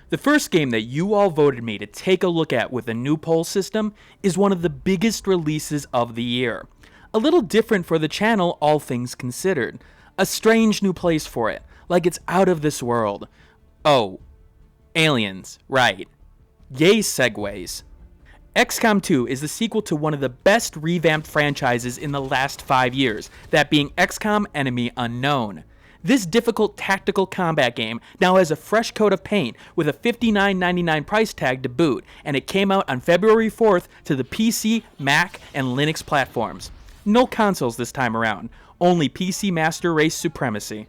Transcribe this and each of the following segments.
The first game that you all voted me to take a look at with a new poll system is one of the biggest releases of the year. A little different for the channel, all things considered. A strange new place for it, like it's out of this world. Oh, aliens, right. Yay segues. XCOM 2 is the sequel to one of the best revamped franchises in the last 5 years, that being XCOM Enemy Unknown. This difficult tactical combat game now has a fresh coat of paint with a $59.99 price tag to boot, and it came out on February 4th to the PC, Mac, and Linux platforms. No consoles this time around, only PC Master Race supremacy.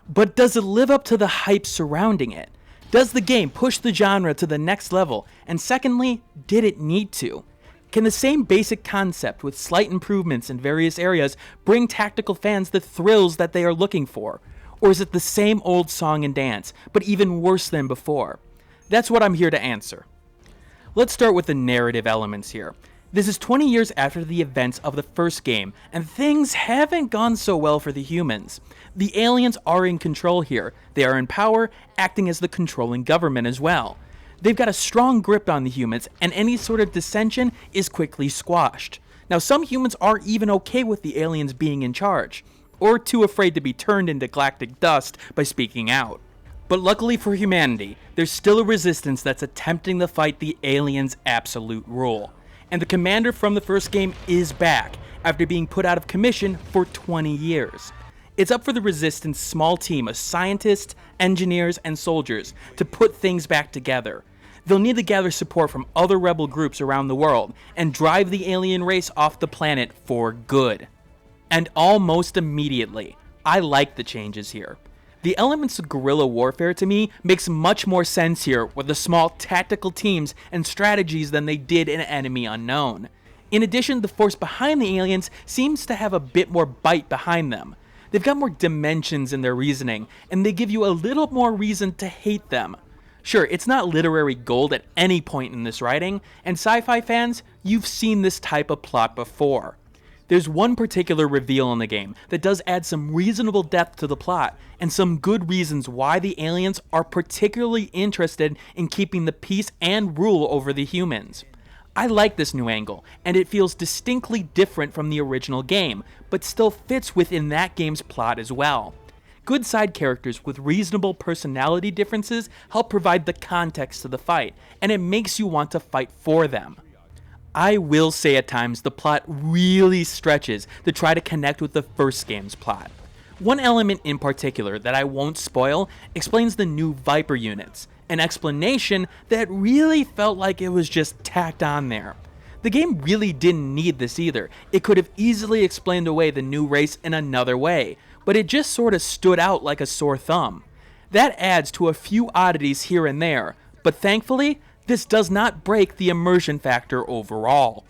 But does it live up to the hype surrounding it? Does the game push the genre to the next level? And secondly, did it need to? Can the same basic concept with slight improvements in various areas bring tactical fans the thrills that they are looking for? Or is it the same old song and dance, but even worse than before? That's what I'm here to answer. Let's start with the narrative elements here. This is 20 years after the events of the first game, and things haven't gone so well for the humans. The aliens are in control here. They are in power, acting as the controlling government as well. They've got a strong grip on the humans, and any sort of dissension is quickly squashed. Now, some humans are even okay with the aliens being in charge, or too afraid to be turned into galactic dust by speaking out. But luckily for humanity, there's still a resistance that's attempting to fight the aliens' absolute rule. And the commander from the first game is back, after being put out of commission for 20 years. It's up for the Resistance small team of scientists, engineers, and soldiers to put things back together. They'll need to gather support from other rebel groups around the world, and drive the alien race off the planet for good. And almost immediately, I like the changes here. The elements of guerrilla warfare to me makes much more sense here with the small tactical teams and strategies than they did in Enemy Unknown. In addition, the force behind the aliens seems to have a bit more bite behind them. They've got more dimensions in their reasoning, and they give you a little more reason to hate them. Sure, it's not literary gold at any point in this writing, and sci-fi fans, you've seen this type of plot before. There's one particular reveal in the game that does add some reasonable depth to the plot, and some good reasons why the aliens are particularly interested in keeping the peace and rule over the humans. I like this new angle, and it feels distinctly different from the original game, but still fits within that game's plot as well. Good side characters with reasonable personality differences help provide the context to the fight, and it makes you want to fight for them. I will say at times the plot really stretches to try to connect with the first game's plot. One element in particular that I won't spoil explains the new Viper units, an explanation that really felt like it was just tacked on there. The game really didn't need this either. It could have easily explained away the new race in another way, but it just sort of stood out like a sore thumb. That adds to a few oddities here and there, but thankfully, this does not break the immersion factor overall.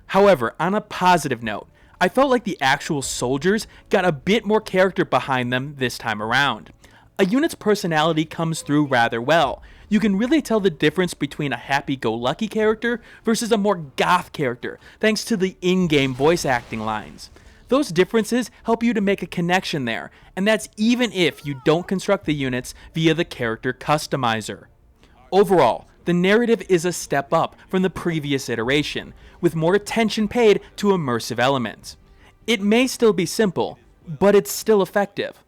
However, on a positive note, I felt like the actual soldiers got a bit more character behind them this time around. A unit's personality comes through rather well. You can really tell the difference between a happy-go-lucky character versus a more goth character, thanks to the in-game voice acting lines. Those differences help you to make a connection there, and that's even if you don't construct the units via the character customizer. Overall, the narrative is a step up from the previous iteration, with more attention paid to immersive elements. It may still be simple, but it's still effective.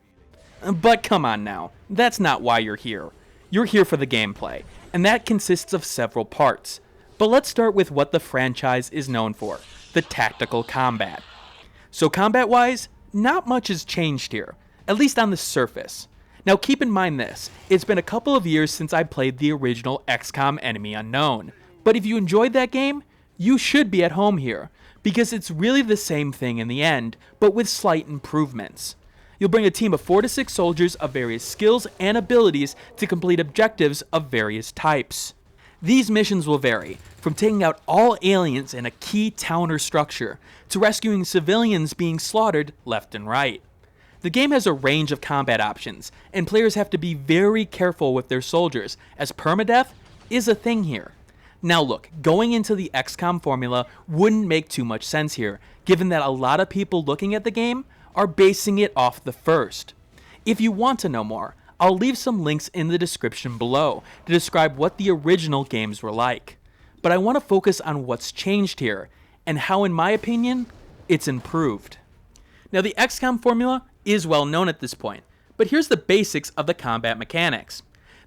But come on now, that's not why you're here. You're here for the gameplay, and that consists of several parts. But let's start with what the franchise is known for, the tactical combat. So combat-wise, not much has changed here, at least on the surface. Now keep in mind this, it's been a couple of years since I played the original XCOM Enemy Unknown, but if you enjoyed that game, you should be at home here, because it's really the same thing in the end, but with slight improvements. You'll bring a team of 4 to 6 soldiers of various skills and abilities to complete objectives of various types. These missions will vary, from taking out all aliens in a key town or structure, to rescuing civilians being slaughtered left and right. The game has a range of combat options, and players have to be very careful with their soldiers, as permadeath is a thing here. Now look, going into the XCOM formula wouldn't make too much sense here, given that a lot of people looking at the game are basing it off the first. If you want to know more, I'll leave some links in the description below to describe what the original games were like. But I want to focus on what's changed here, and how, in my opinion, it's improved. Now, the XCOM formula is well known at this point, but here's the basics of the combat mechanics.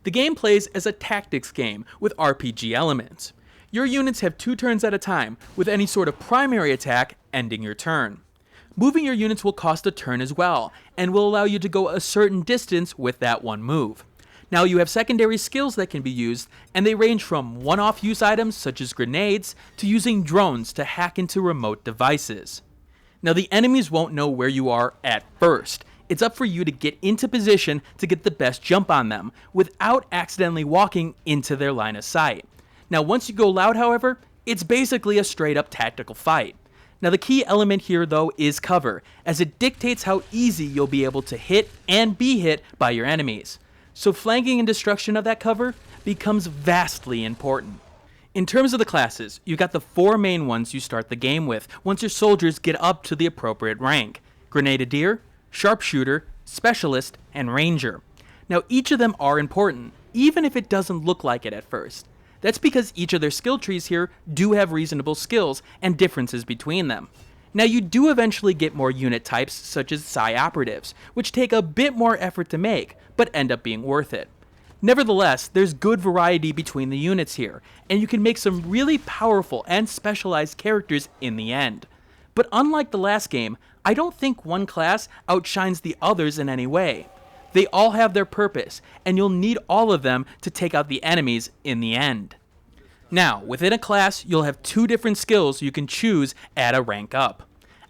The game plays as a tactics game with RPG elements. Your units have 2 turns at a time, with any sort of primary attack ending your turn. Moving your units will cost a turn as well, and will allow you to go a certain distance with that one move. Now, you have secondary skills that can be used, and they range from one-off use items such as grenades to using drones to hack into remote devices. Now, the enemies won't know where you are at first. It's up for you to get into position to get the best jump on them without accidentally walking into their line of sight. Now, once you go loud, however, it's basically a straight-up tactical fight. Now, the key element here, though, is cover, as it dictates how easy you'll be able to hit and be hit by your enemies. So flanking and destruction of that cover becomes vastly important. In terms of the classes, you got the 4 main ones you start the game with once your soldiers get up to the appropriate rank: Grenadier, Sharpshooter, Specialist, and Ranger. Now, each of them are important, even if it doesn't look like it at first. That's because each of their skill trees here do have reasonable skills and differences between them. Now, you do eventually get more unit types such as Psi Operatives, which take a bit more effort to make, but end up being worth it. Nevertheless, there's good variety between the units here, and you can make some really powerful and specialized characters in the end. But unlike the last game, I don't think one class outshines the others in any way. They all have their purpose, and you'll need all of them to take out the enemies in the end. Now, within a class, you'll have 2 different skills you can choose at a rank up.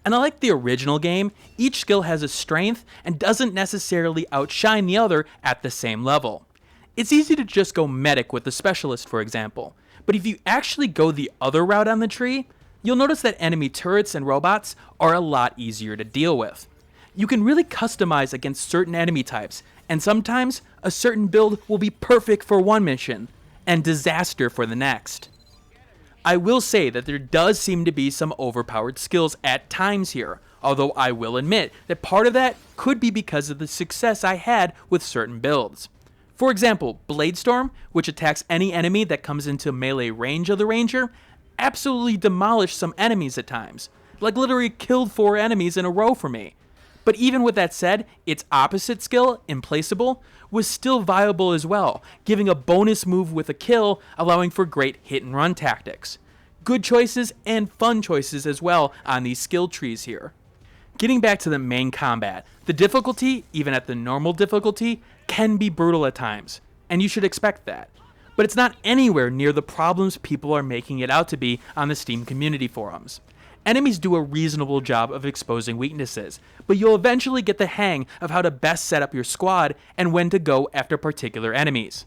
And unlike the original game, each skill has a strength and doesn't necessarily outshine the other at the same level. It's easy to just go medic with the Specialist, for example, but if you actually go the other route on the tree, you'll notice that enemy turrets and robots are a lot easier to deal with. You can really customize against certain enemy types, and sometimes a certain build will be perfect for one mission, and disaster for the next. I will say that there does seem to be some overpowered skills at times here, although I will admit that part of that could be because of the success I had with certain builds. For example, Bladestorm, which attacks any enemy that comes into melee range of the Ranger, absolutely demolished some enemies at times, like literally killed 4 enemies in a row for me. But even with that said, its opposite skill, Implaceable, was still viable as well, giving a bonus move with a kill, allowing for great hit and run tactics. Good choices and fun choices as well on these skill trees here. Getting back to the main combat, the difficulty, even at the normal difficulty, can be brutal at times, and you should expect that. But it's not anywhere near the problems people are making it out to be on the Steam community forums. Enemies do a reasonable job of exposing weaknesses, but you'll eventually get the hang of how to best set up your squad and when to go after particular enemies.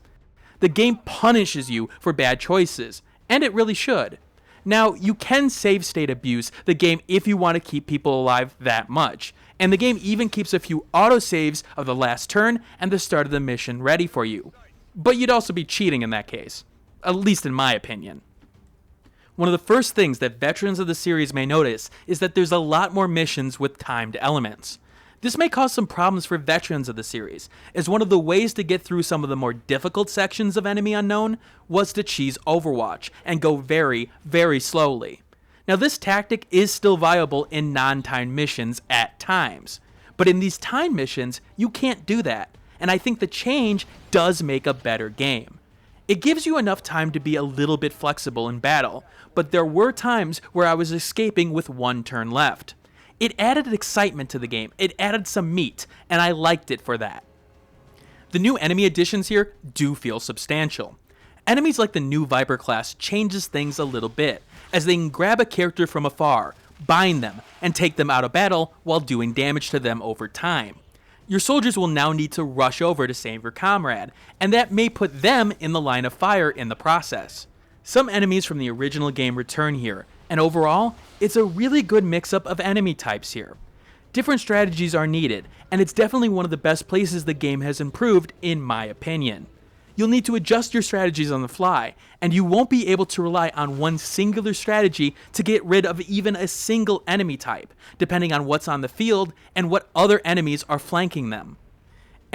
The game punishes you for bad choices, and it really should. Now, you can save state abuse the game if you want to keep people alive that much, and the game even keeps a few autosaves of the last turn and the start of the mission ready for you. But you'd also be cheating in that case, at least in my opinion. One of the first things that veterans of the series may notice is that there's a lot more missions with timed elements. This may cause some problems for veterans of the series, as one of the ways to get through some of the more difficult sections of Enemy Unknown was to cheese Overwatch and go very, very slowly. Now, this tactic is still viable in non-timed missions at times, but in these timed missions, you can't do that, and I think the change does make a better game. It gives you enough time to be a little bit flexible in battle, but there were times where I was escaping with 1 turn left. It added excitement to the game, it added some meat, and I liked it for that. The new enemy additions here do feel substantial. Enemies like the new Viper class changes things a little bit, as they can grab a character from afar, bind them, and take them out of battle while doing damage to them over time. Your soldiers will now need to rush over to save your comrade, and that may put them in the line of fire in the process. Some enemies from the original game return here, and overall, it's a really good mix-up of enemy types here. Different strategies are needed, and it's definitely one of the best places the game has improved, in my opinion. You'll need to adjust your strategies on the fly, and you won't be able to rely on one singular strategy to get rid of even a single enemy type, depending on what's on the field and what other enemies are flanking them.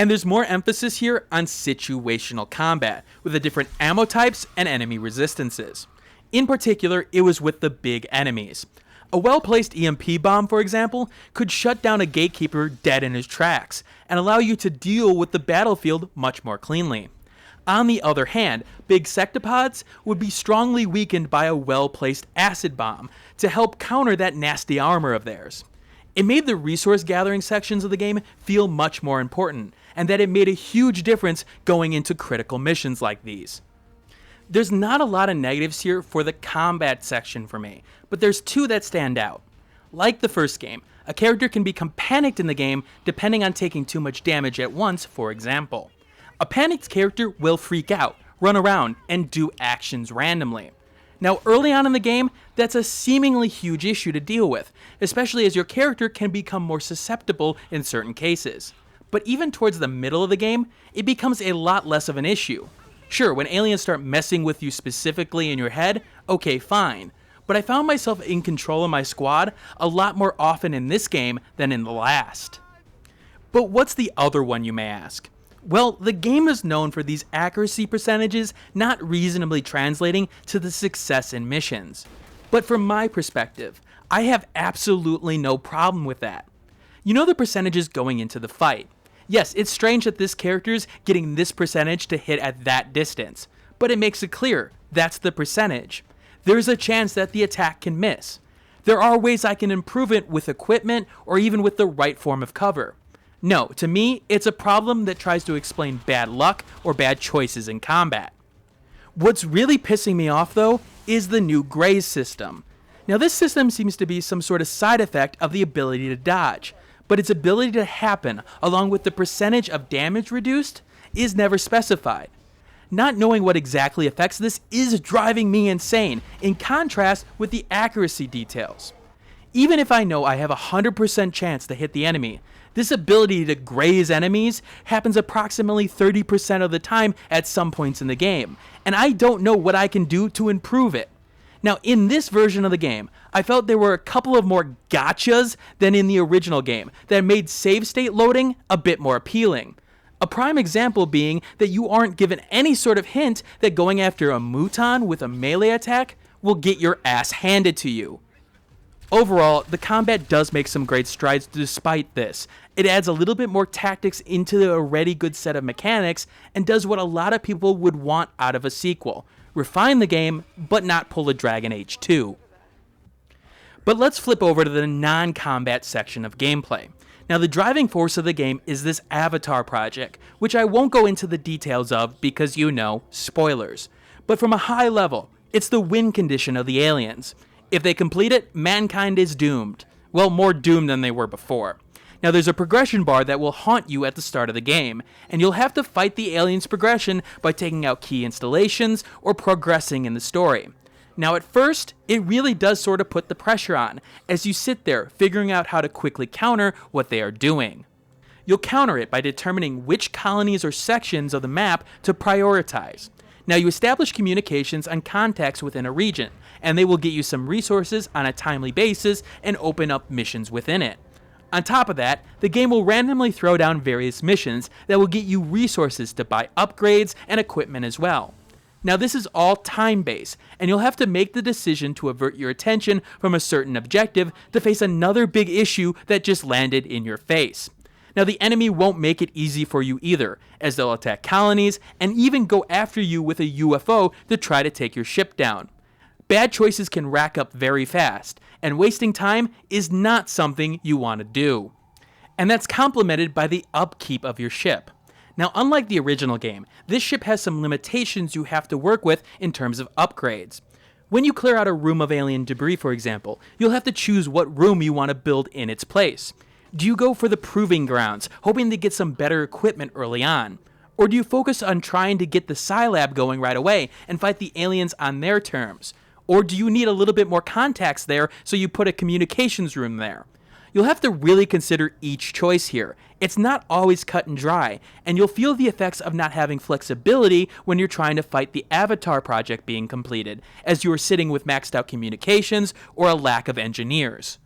And there's more emphasis here on situational combat, with the different ammo types and enemy resistances. In particular, it was with the big enemies. A well-placed EMP bomb, for example, could shut down a gatekeeper dead in his tracks, and allow you to deal with the battlefield much more cleanly. On the other hand, big sectopods would be strongly weakened by a well-placed acid bomb to help counter that nasty armor of theirs. It made the resource gathering sections of the game feel much more important, and that it made a huge difference going into critical missions like these. There's not a lot of negatives here for the combat section for me, but there's two that stand out. Like the first game, a character can become panicked in the game depending on taking too much damage at once, for example. A panicked character will freak out, run around, and do actions randomly. Now, early on in the game, that's a seemingly huge issue to deal with, especially as your character can become more susceptible in certain cases. But even towards the middle of the game, it becomes a lot less of an issue. Sure, when aliens start messing with you specifically in your head, okay, fine. But I found myself in control of my squad a lot more often in this game than in the last. But what's the other one, you may ask? Well, the game is known for these accuracy percentages not reasonably translating to the success in missions. But from my perspective, I have absolutely no problem with that. You know the percentages going into the fight. Yes, it's strange that this character's getting this percentage to hit at that distance, but it makes it clear that's the percentage. There's a chance that the attack can miss. There are ways I can improve it with equipment or even with the right form of cover. No, to me, it's a problem that tries to explain bad luck or bad choices in combat. What's really pissing me off, though, is the new graze system. Now, this system seems to be some sort of side effect of the ability to dodge, but its ability to happen, along with the percentage of damage reduced, is never specified. Not knowing what exactly affects this is driving me insane, in contrast with the accuracy details. Even if I know I have a 100% chance to hit the enemy, this ability to graze enemies happens approximately 30% of the time at some points in the game, and I don't know what I can do to improve it. Now, in this version of the game, I felt there were a couple of more gotchas than in the original game that made save state loading a bit more appealing. A prime example being that you aren't given any sort of hint that going after a Muton with a melee attack will get your ass handed to you. Overall, the combat does make some great strides despite this. It adds a little bit more tactics into the already good set of mechanics and does what a lot of people would want out of a sequel. Refine the game, but not pull a Dragon Age 2. But let's flip over to the non-combat section of gameplay. Now, the driving force of the game is this Avatar project, which I won't go into the details of because spoilers. But from a high level, it's the win condition of the aliens. If they complete it, mankind is doomed. Well, more doomed than they were before. Now, there's a progression bar that will haunt you at the start of the game, and you'll have to fight the aliens' progression by taking out key installations or progressing in the story. Now, at first, it really does sort of put the pressure on, as you sit there figuring out how to quickly counter what they are doing. You'll counter it by determining which colonies or sections of the map to prioritize. Now, you establish communications and contacts within a region, and they will get you some resources on a timely basis and open up missions within it. On top of that, the game will randomly throw down various missions that will get you resources to buy upgrades and equipment as well. Now, this is all time-based, and you'll have to make the decision to avert your attention from a certain objective to face another big issue that just landed in your face. Now, the enemy won't make it easy for you either, as they'll attack colonies and even go after you with a UFO to try to take your ship down. Bad choices can rack up very fast, and wasting time is not something you want to do. And that's complemented by the upkeep of your ship. Now, unlike the original game, this ship has some limitations you have to work with in terms of upgrades. When you clear out a room of alien debris, for example, you'll have to choose what room you want to build in its place. Do you go for the proving grounds, hoping to get some better equipment early on? Or do you focus on trying to get the Scilab going right away and fight the aliens on their terms? Or do you need a little bit more contacts there, so you put a communications room there? You'll have to really consider each choice here. It's not always cut and dry, and you'll feel the effects of not having flexibility when you're trying to fight the Avatar project being completed, as you are sitting with maxed out communications or a lack of engineers.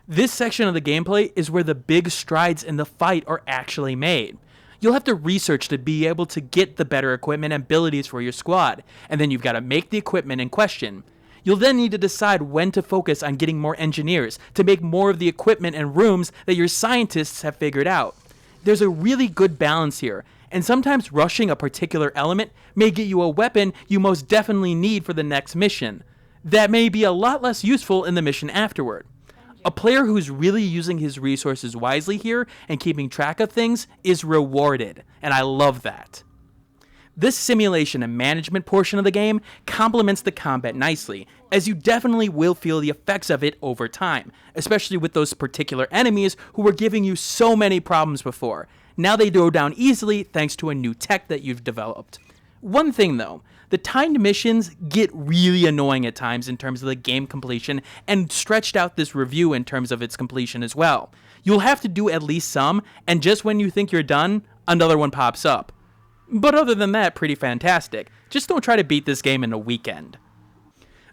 This section of the gameplay is where the big strides in the fight are actually made. You'll have to research to be able to get the better equipment and abilities for your squad, and then you've got to make the equipment in question. You'll then need to decide when to focus on getting more engineers to make more of the equipment and rooms that your scientists have figured out. There's a really good balance here, and sometimes rushing a particular element may get you a weapon you most definitely need for the next mission. That may be a lot less useful in the mission afterward. A player who's really using his resources wisely here and keeping track of things is rewarded, and I love that. This simulation and management portion of the game complements the combat nicely, as you definitely will feel the effects of it over time, especially with those particular enemies who were giving you so many problems before. Now they go down easily thanks to a new tech that you've developed. One thing though, the timed missions get really annoying at times in terms of the game completion, and stretched out this review in terms of its completion as well. You'll have to do at least some, and just when you think you're done, another one pops up. But other than that, pretty fantastic. Just don't try to beat this game in a weekend.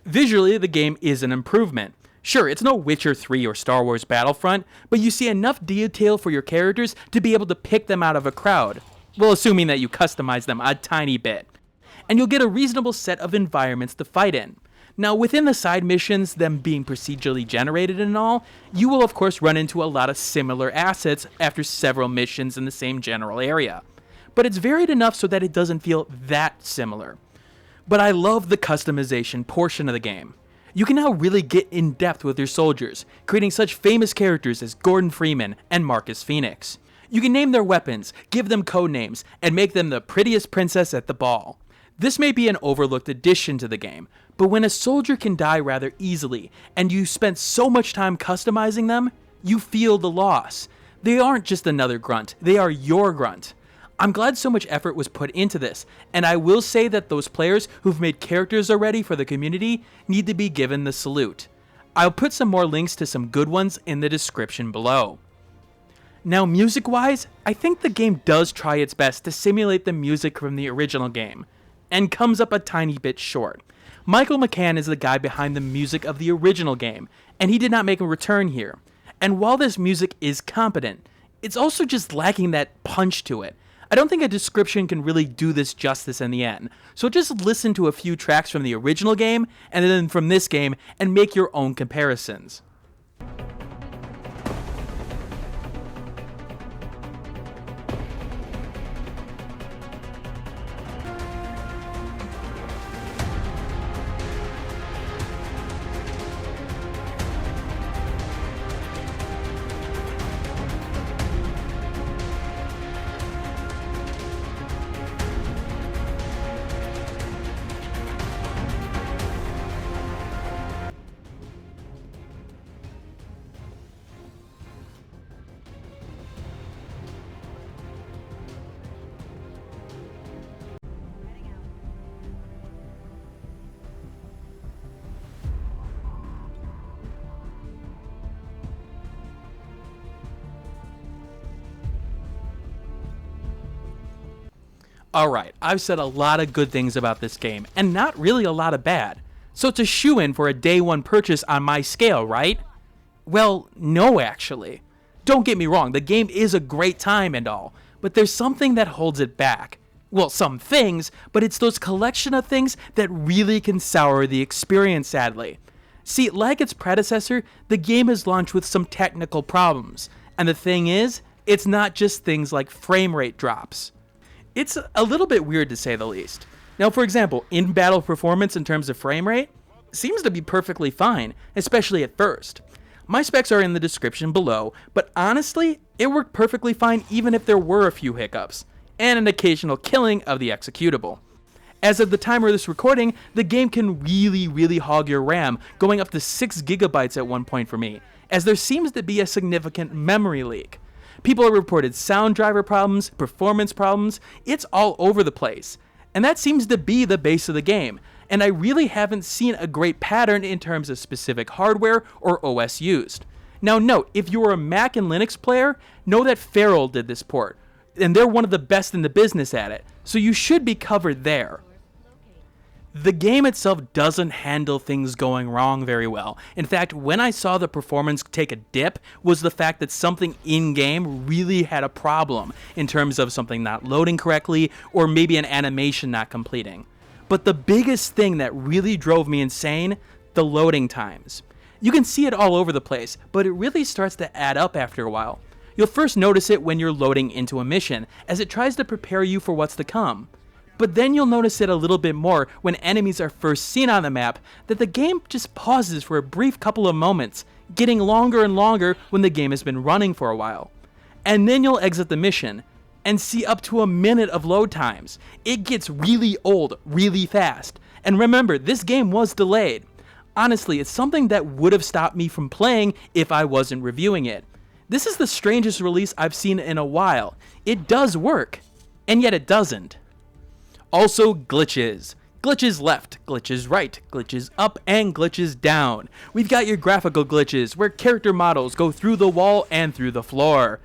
Visually, the game is an improvement. Sure, it's no Witcher 3 or Star Wars Battlefront, but you see enough detail for your characters to be able to pick them out of a crowd. Well, assuming that you customize them a tiny bit. And you'll get a reasonable set of environments to fight in. Now, within the side missions, them being procedurally generated and all, you will of course run into a lot of similar assets after several missions in the same general area. But it's varied enough so that it doesn't feel that similar. But I love the customization portion of the game. You can now really get in depth with your soldiers, creating such famous characters as Gordon Freeman and Marcus Phoenix. You can name their weapons, give them code names, and make them the prettiest princess at the ball. This may be an overlooked addition to the game, but when a soldier can die rather easily, and you spent so much time customizing them, you feel the loss. They aren't just another grunt, they are your grunt. I'm glad so much effort was put into this, and I will say that those players who've made characters already for the community need to be given the salute. I'll put some more links to some good ones in the description below. Now, music-wise, I think the game does try its best to simulate the music from the original game, and comes up a tiny bit short. Michael McCann is the guy behind the music of the original game, and he did not make a return here. And while this music is competent, it's also just lacking that punch to it. I don't think a description can really do this justice in the end, so just listen to a few tracks from the original game, and then from this game, and make your own comparisons. Alright, I've said a lot of good things about this game, and not really a lot of bad. So it's a shoo-in for a day one purchase on my scale, right? Well, no actually. Don't get me wrong, the game is a great time and all, but there's something that holds it back. Well, some things, but it's those collection of things that really can sour the experience, sadly. See, like its predecessor, the game is launched with some technical problems, and the thing is, it's not just things like frame rate drops. It's a little bit weird to say the least. Now, for example, in-battle performance in terms of frame rate seems to be perfectly fine, especially at first. My specs are in the description below, but honestly, it worked perfectly fine even if there were a few hiccups, and an occasional killing of the executable. As of the time of this recording, the game can really hog your RAM, going up to 6 GB at one point for me, as there seems to be a significant memory leak. People have reported sound driver problems, performance problems, it's all over the place. And that seems to be the base of the game, and I really haven't seen a great pattern in terms of specific hardware or OS used. Now note, if you are a Mac and Linux player, know that Feral did this port, and they're one of the best in the business at it, so you should be covered there. The game itself doesn't handle things going wrong very well. In fact, when I saw the performance take a dip was the fact that something in-game really had a problem in terms of something not loading correctly or maybe an animation not completing. But the biggest thing that really drove me insane, the loading times. You can see it all over the place, but it really starts to add up after a while. You'll first notice it when you're loading into a mission, as it tries to prepare you for what's to come. But then you'll notice it a little bit more when enemies are first seen on the map, that the game just pauses for a brief couple of moments, getting longer and longer when the game has been running for a while. And then you'll exit the mission, and see up to a minute of load times. It gets really old, really fast. And remember, this game was delayed. Honestly, it's something that would have stopped me from playing if I wasn't reviewing it. This is the strangest release I've seen in a while. It does work, and yet it doesn't. Also, glitches. Glitches left, glitches right, glitches up, and glitches down. We've got your graphical glitches, where character models go through the wall and through the floor.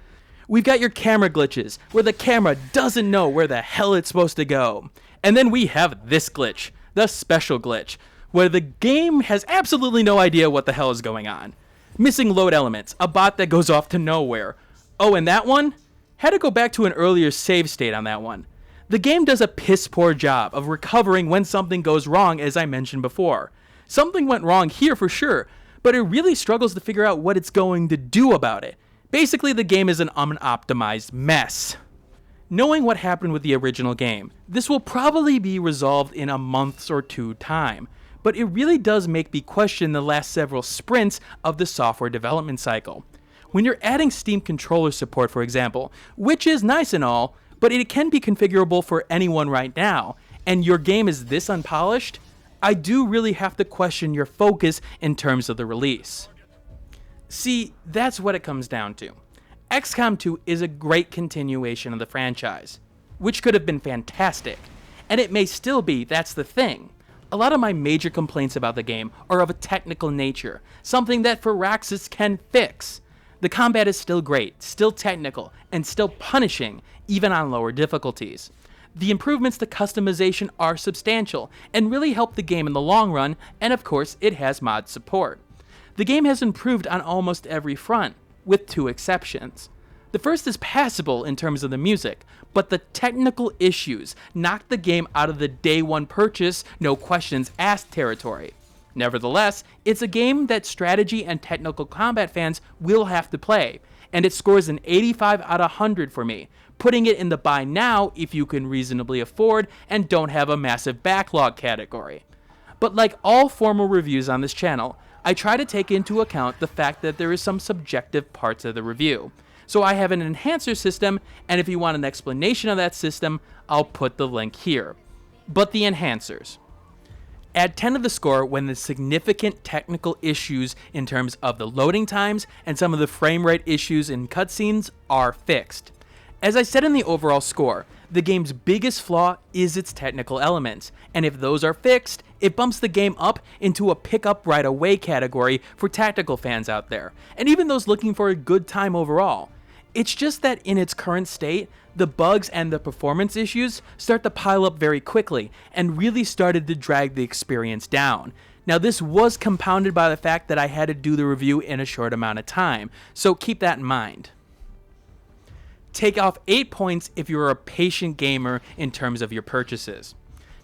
We've got your camera glitches, where the camera doesn't know where the hell it's supposed to go. And then we have this glitch, the special glitch, where the game has absolutely no idea what the hell is going on. Missing load elements, a bot that goes off to nowhere. Oh, and that one? Had to go back to an earlier save state on that one. The game does a piss poor job of recovering when something goes wrong, as I mentioned before. Something went wrong here for sure, but it really struggles to figure out what it's going to do about it. Basically, the game is an unoptimized mess. Knowing what happened with the original game, this will probably be resolved in a month's or two time, but it really does make me question the last several sprints of the software development cycle. When you're adding Steam controller support, for example, which is nice and all, but it can be configurable for anyone right now, and your game is this unpolished, I do really have to question your focus in terms of the release. See, that's what it comes down to. XCOM 2 is a great continuation of the franchise, which could have been fantastic, and it may still be, that's the thing. A lot of my major complaints about the game are of a technical nature, something that Firaxis can fix. The combat is still great, still technical, and still punishing, even on lower difficulties. The improvements to customization are substantial, and really help the game in the long run, and of course it has mod support. The game has improved on almost every front, with two exceptions. The first is passable in terms of the music, but the technical issues knocked the game out of the day one purchase, no questions asked territory. Nevertheless, it's a game that strategy and technical combat fans will have to play, and it scores an 85 out of 100 for me, putting it in the buy now if you can reasonably afford and don't have a massive backlog category. But like all formal reviews on this channel, I try to take into account the fact that there is some subjective parts of the review. So I have an enhancer system, and if you want an explanation of that system, I'll put the link here. But the enhancers. Add 10 of the score when the significant technical issues in terms of the loading times and some of the frame rate issues in cutscenes are fixed. As I said in the overall score, the game's biggest flaw is its technical elements, and if those are fixed, it bumps the game up into a pick up right away category for tactical fans out there, and even those looking for a good time overall. It's just that in its current state, the bugs and the performance issues start to pile up very quickly and really started to drag the experience down. Now this was compounded by the fact that I had to do the review in a short amount of time, so keep that in mind. Take off 8 points if you're a patient gamer in terms of your purchases.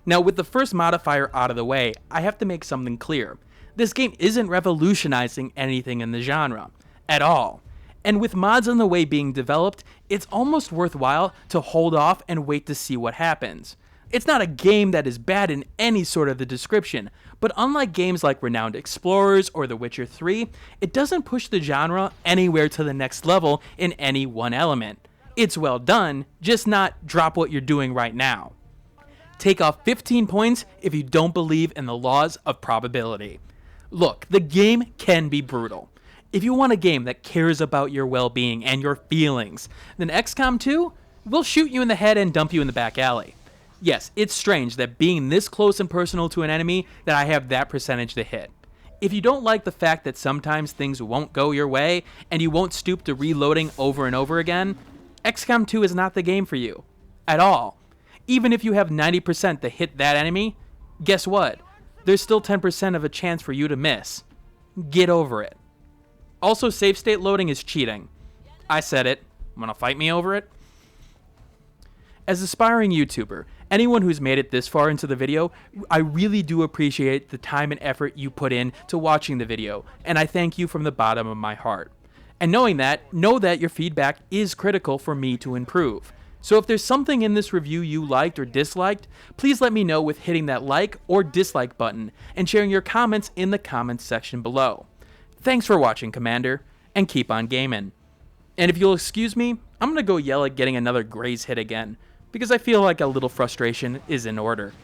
Now with the first modifier out of the way, I have to make something clear. This game isn't revolutionizing anything in the genre, at all. And with mods on the way being developed, it's almost worthwhile to hold off and wait to see what happens. It's not a game that is bad in any sort of the description, but unlike games like Renowned Explorers or The Witcher 3, it doesn't push the genre anywhere to the next level in any one element. It's well done, just not drop what you're doing right now. Take off 15 points if you don't believe in the laws of probability. Look, the game can be brutal. If you want a game that cares about your well-being and your feelings, then XCOM 2 will shoot you in the head and dump you in the back alley. Yes, it's strange that being this close and personal to an enemy that I have that percentage to hit. If you don't like the fact that sometimes things won't go your way and you won't stoop to reloading over and over again, XCOM 2 is not the game for you. At all. Even if you have 90% to hit that enemy, guess what? There's still 10% of a chance for you to miss. Get over it. Also, save state loading is cheating. I said it. Wanna fight me over it? As an aspiring YouTuber, anyone who's made it this far into the video, I really do appreciate the time and effort you put in to watching the video, and I thank you from the bottom of my heart. And knowing that, know that your feedback is critical for me to improve. So if there's something in this review you liked or disliked, please let me know with hitting that like or dislike button and sharing your comments in the comments section below. Thanks for watching, Commander, and keep on gaming. And if you'll excuse me, I'm gonna go yell at getting another Graze hit again, because I feel like a little frustration is in order.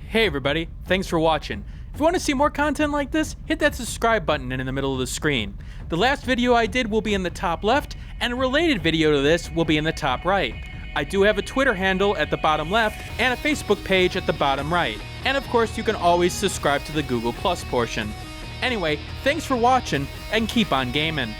Hey everybody, thanks for watching. If you want to see more content like this, hit that subscribe button in the middle of the screen. The last video I did will be in the top left, and a related video to this will be in the top right. I do have a Twitter handle at the bottom left, and a Facebook page at the bottom right. And of course, you can always subscribe to the Google Plus portion. Anyway, thanks for watching, and keep on gaming.